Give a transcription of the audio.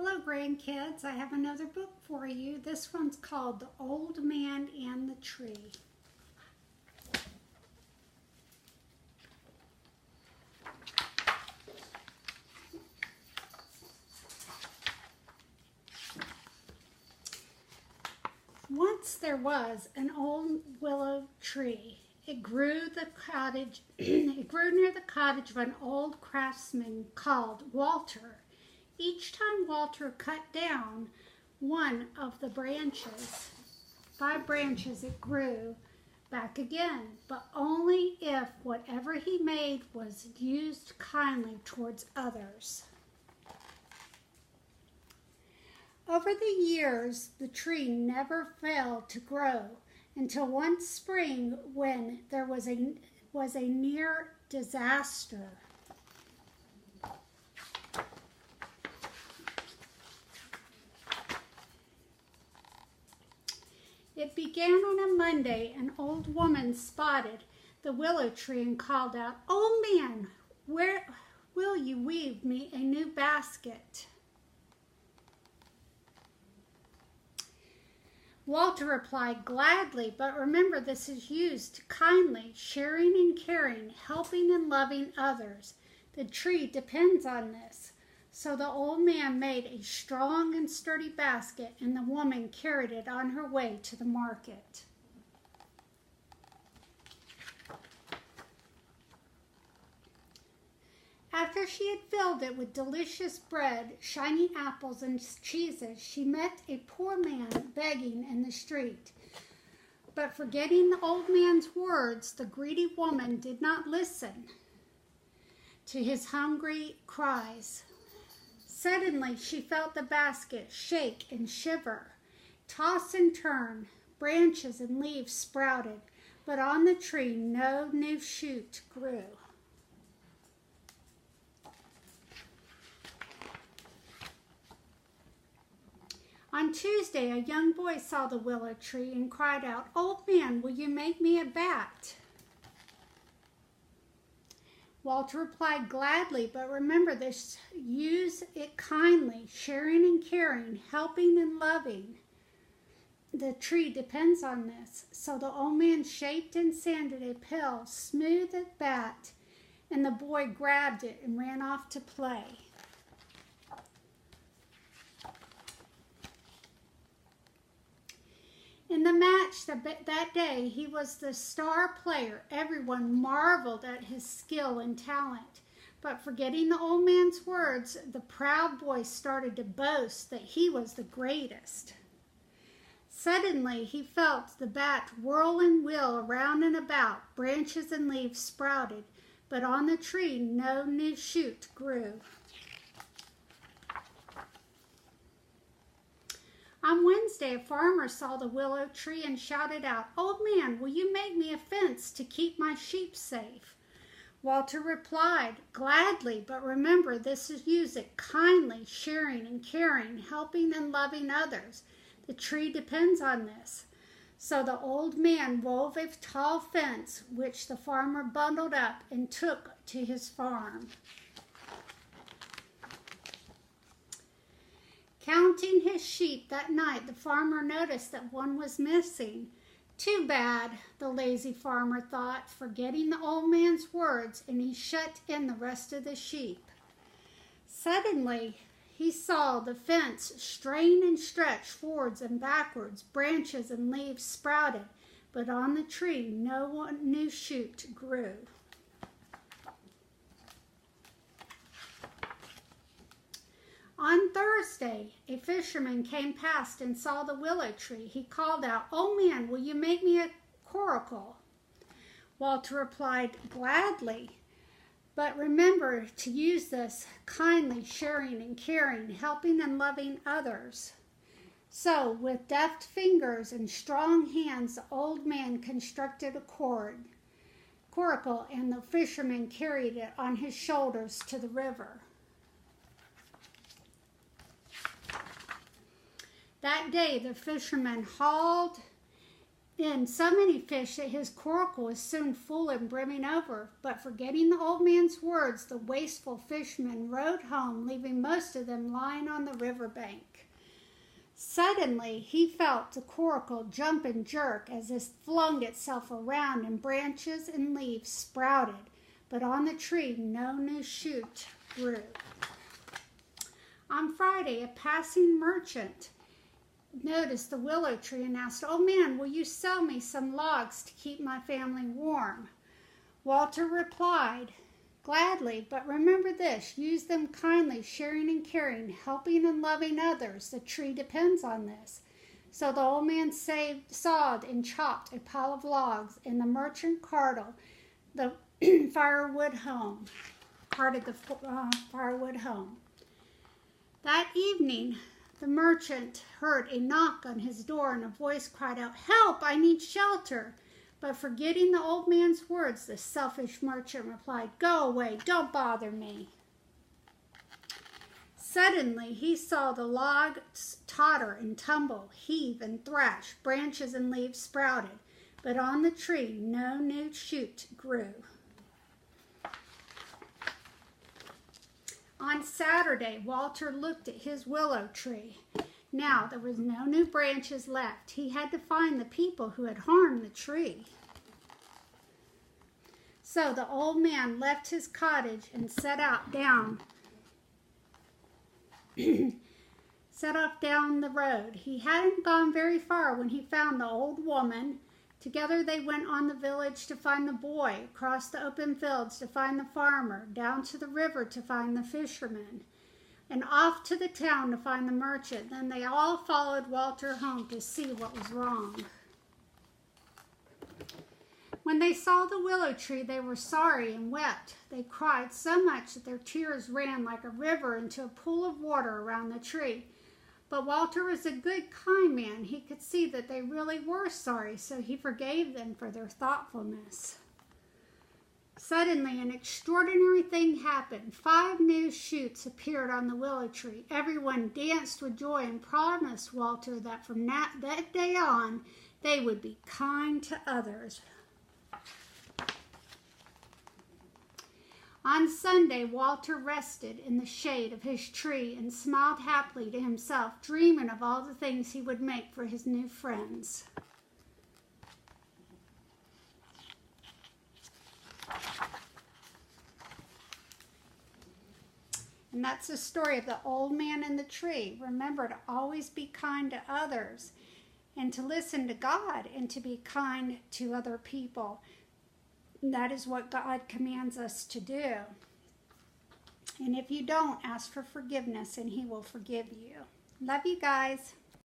Hello, grandkids. I have another book for you. This one's called The Old Man and the Tree. Once there was an old willow tree. It grew it grew near the cottage of an old craftsman called Walter. Each time Walter cut down one of the branches, 5 branches, it grew back again, but only if whatever he made was used kindly towards others. Over the years, the tree never failed to grow until one spring when there was a near disaster. It began on a Monday. An old woman spotted the willow tree and called out, "Old man, where will you weave me a new basket?" Walter replied, "Gladly, but remember this is used kindly, sharing and caring, helping and loving others. The tree depends on this." So the old man made a strong and sturdy basket, and the woman carried it on her way to the market. After she had filled it with delicious bread, shiny apples, and cheeses, she met a poor man begging in the street. But forgetting the old man's words, the greedy woman did not listen to his hungry cries. Suddenly, she felt the basket shake and shiver, toss and turn. Branches and leaves sprouted, but on the tree no new shoot grew. On Tuesday, a young boy saw the willow tree and cried out, "Old man, will you make me a bat?" Walter replied, "Gladly, but remember this, use it kindly, sharing and caring, helping and loving. The tree depends on this." So the old man shaped and sanded a pale, smooth bat, and the boy grabbed it and ran off to play. In the match that day, he was the star player. Everyone marveled at his skill and talent. But forgetting the old man's words, the proud boy started to boast that he was the greatest. Suddenly, he felt the bat whirl and wheel around and about. Branches and leaves sprouted, but on the tree no new shoot grew. On Wednesday, a farmer saw the willow tree and shouted out, "Old man, will you make me a fence to keep my sheep safe?" Walter replied, "Gladly, but remember this is use it kindly, sharing and caring, helping and loving others. The tree depends on this." So the old man wove a tall fence, which the farmer bundled up and took to his farm. Counting his sheep that night, the farmer noticed that one was missing. "Too bad," the lazy farmer thought, forgetting the old man's words, and he shut in the rest of the sheep. Suddenly, he saw the fence strain and stretch forwards and backwards. Branches and leaves sprouted, but on the tree no new shoot grew. On Thursday, a fisherman came past and saw the willow tree. He called out, "Old man, will you make me a coracle?" Walter replied, "Gladly, but remember to use this kindly, sharing and caring, helping and loving others." So, with deft fingers and strong hands, the old man constructed a coracle, and the fisherman carried it on his shoulders to the river. That day, the fisherman hauled in so many fish that his coracle was soon full and brimming over. But forgetting the old man's words, the wasteful fisherman rowed home, leaving most of them lying on the river bank. Suddenly, he felt the coracle jump and jerk as it flung itself around, and branches and leaves sprouted, but on the tree no new shoot grew. On Friday, a passing merchant noticed the willow tree and asked, "Oh man, will you sell me some logs to keep my family warm?" Walter replied, "Gladly, but remember this, use them kindly, sharing and caring, helping and loving others. The tree depends on this." So the old man sawed and chopped a pile of logs, and the merchant carted the firewood home. That evening, the merchant heard a knock on his door, and a voice cried out, "Help, I need shelter." But forgetting the old man's words, the selfish merchant replied, "Go away, don't bother me." Suddenly, he saw the logs totter and tumble, heave and thrash, branches and leaves sprouted, but on the tree no new shoot grew. On Saturday, Walter looked at his willow tree. Now there was no new branches left. He had to find the people who had harmed the tree. So the old man left his cottage and set off down the road. He hadn't gone very far when he found the old woman. Together they went on the village to find the boy, across the open fields to find the farmer, down to the river to find the fisherman, and off to the town to find the merchant. Then they all followed Walter home to see what was wrong. When they saw the willow tree, they were sorry and wept. They cried so much that their tears ran like a river into a pool of water around the tree. But Walter was a good, kind man. He could see that they really were sorry, so he forgave them for their thoughtfulness. Suddenly, an extraordinary thing happened. 5 new shoots appeared on the willow tree. Everyone danced with joy and promised Walter that from that day on, they would be kind to others. On Sunday, Walter rested in the shade of his tree and smiled happily to himself, dreaming of all the things he would make for his new friends. And that's the story of the old man and the tree. Remember to always be kind to others and to listen to God and to be kind to other people. That is what God commands us to do. And if you don't, ask for forgiveness and He will forgive you. Love you guys.